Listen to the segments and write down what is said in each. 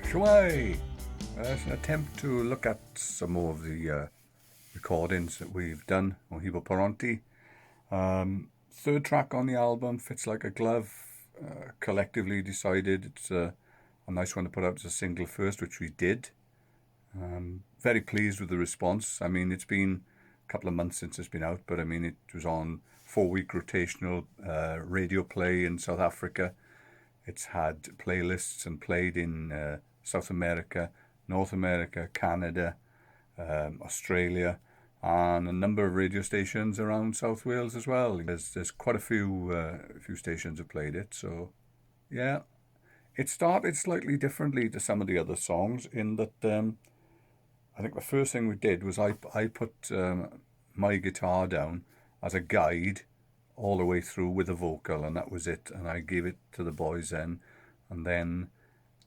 Shwai! It's an attempt to look at some more of the recordings that we've done, Ohibo Paronti. Third track on the album, Fits Like a Glove. Collectively decided it's a nice one to put out as a single first, which we did. Very pleased with the response. I mean, it's been a couple of months since it's been out, but I mean, it was on 4-week rotational radio play in South Africa. It's had playlists and played in South America, North America, Canada, Australia, and a number of radio stations around South Wales as well. There's quite a few stations have played it, so yeah. It started slightly differently to some of the other songs in that I think the first thing we did was I put my guitar down as a guide all the way through with a vocal, and that was it. And I gave it to the boys then, and then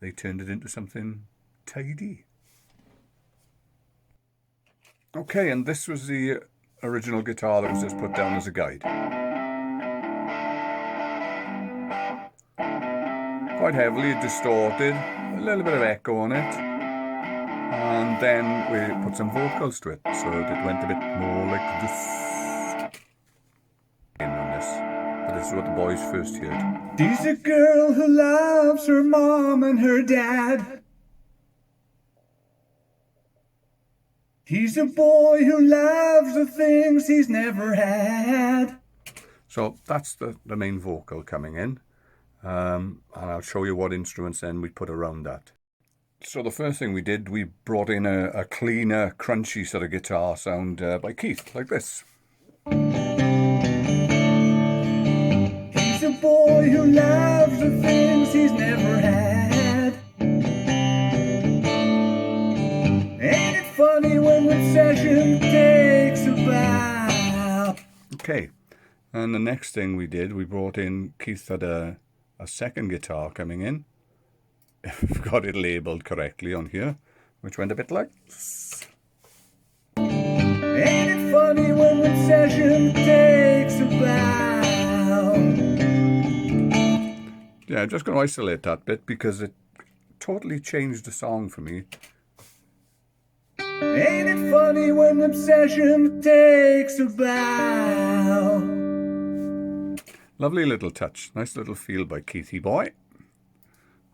they turned it into something tidy. Okay, and this was the original guitar that was just put down as a guide. Quite heavily distorted, a little bit of echo on it, and then we put some vocals to it, so it went a bit more like this. This is what the boys first heard. She's a girl who loves her mom and her dad. He's a boy who loves the things he's never had. So that's the main vocal coming in. And I'll show you what instruments then we put around that. So the first thing we did, we brought in a cleaner, crunchy sort of guitar sound by Keith, like this. He's a boy who loves the things he's never had. Ain't it funny when obsession takes a bow? Okay, and the next thing we did, we brought in, Keith had a second guitar coming in. I've got it labelled correctly on here, which went a bit like this. Ain't it funny when obsession takes a bow? Yeah, I'm just going to isolate that bit because it totally changed the song for me. Ain't it funny when obsession takes a bow? Lovely little touch, nice little feel by Keithy boy.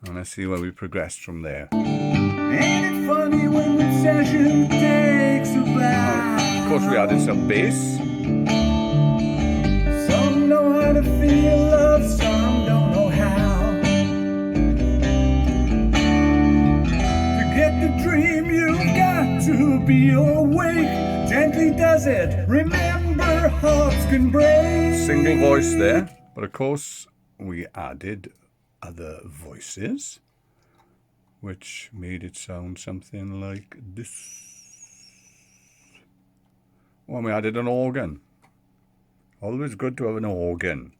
And let's see where we progressed from there. Ain't it funny when obsession takes a bow? Of course, we added some bass. Some know how to feel love, some don't know how. To get the dream, you've got to be awake. Gently does it, remember hearts can break. Single voice there, but of course we added other voices, which made it sound something like this. Well, we added an organ. Always good to have an organ.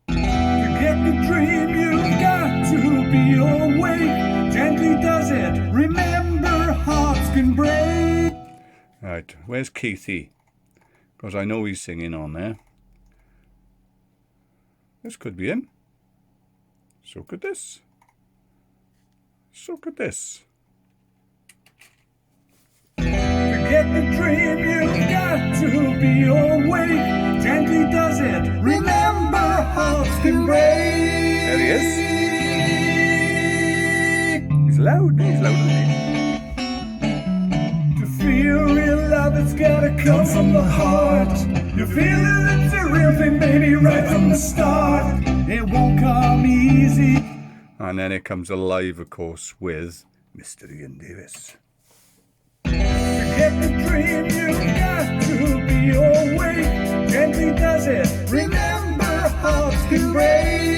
To get the dream, you've got to be awake. Gently does it, remember hearts can break. Right, where's Keithy? Because I know he's singing on there. This could be him. So could this. So could this. To get the dream, you've got to be awake. Gently does it, remember hearts can break. There he is. He's loud. He's louder. To feel real love, it's gotta come from the heart. You feel that it's a real thing, baby, right from the start. It won't come easy. And then it comes alive, of course, with Mr. Ian Davis. To get the dream, you've got to be awake. Gently does it, remember hearts can break.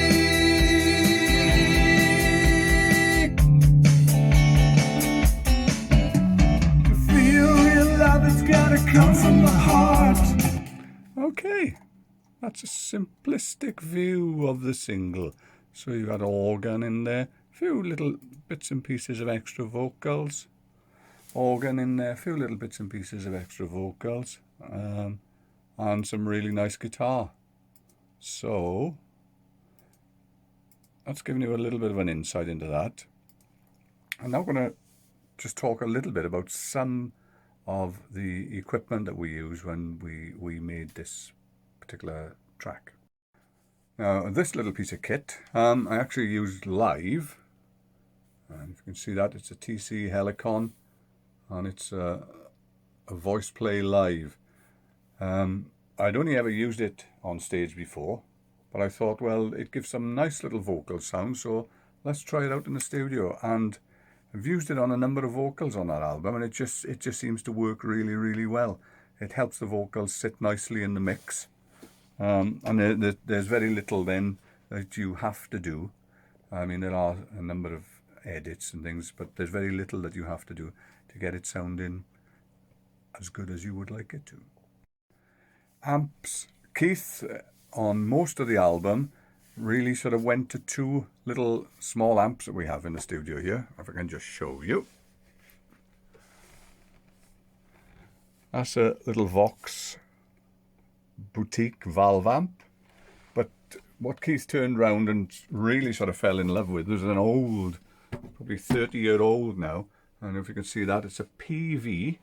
To feel real love, it's gotta come from the heart. Okay, that's a simplistic view of the single. So you had organ in there, a few little bits and pieces of extra vocals. Organ in there, a few little bits and pieces of extra vocals, and some really nice guitar. So that's giving you a little bit of an insight into that. I'm now going to just talk a little bit about some of the equipment that we use when we made this particular track. Now, this little piece of kit, I actually used live, and if you can see that, it's a TC Helicon, and it's a voice play live. I'd only ever used it on stage before, but I thought, well, it gives some nice little vocal sound, so let's try it out in the studio. And I've used it on a number of vocals on that album, and it just seems to work really, really well. It helps the vocals sit nicely in the mix, and there's very little then that you have to do. I mean, there are a number of edits and things, but there's very little that you have to do to get it sounding as good as you would like it to. Amps. Keith, on most of the album, really sort of went to two little small amps that we have in the studio here. If I can just show you. That's a little Vox boutique valve amp. But what Keith turned round and really sort of fell in love with was an old, probably 30-year-old now. And if you can see that, it's a PV.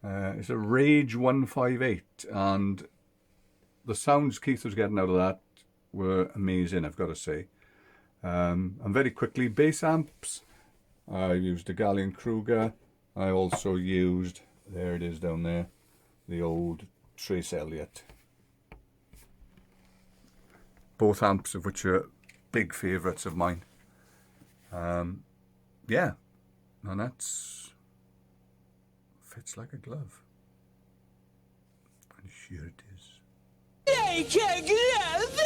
It's a Rage 158, and the sounds Keith was getting out of that were amazing, I've got to say. And very quickly, bass amps. I used a Gallion Kruger. I also used, there it is down there, the old Trace Elliott. Both amps of which are big favourites of mine. Yeah, and that's fits like a glove. And sure it is. Like a glove!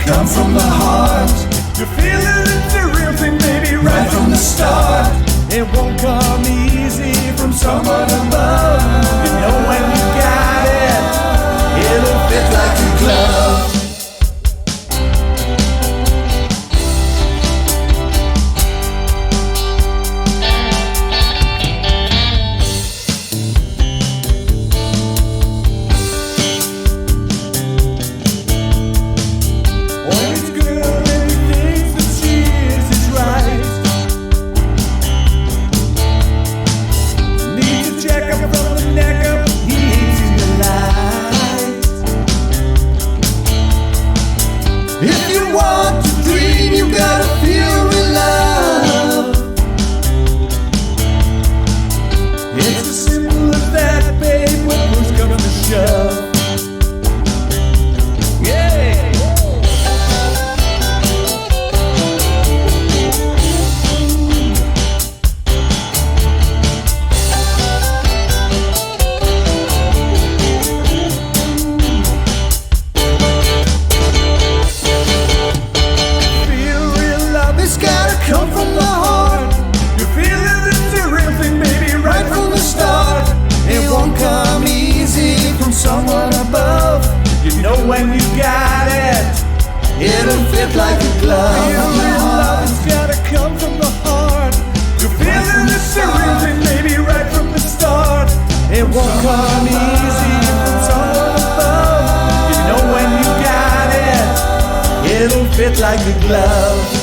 Come from the heart. You feel it, it's a real thing, baby, right from the start. It won't come easy from someone above. You know when you got it, it'll fit like a glove. If you want to dream, you gotta feel real love. It's as simple as that, babe, when push comes to shove. Come from the heart. You feel it, it's a real thing, baby, right from the start. It won't come easy from someone above. You know when you got it, it'll fit like a glove. Real love, it's gotta come from the heart. You feel it, it's a real thing, baby, right from the start. It won't come easy from someone above. You know when you got it, it'll fit like a glove.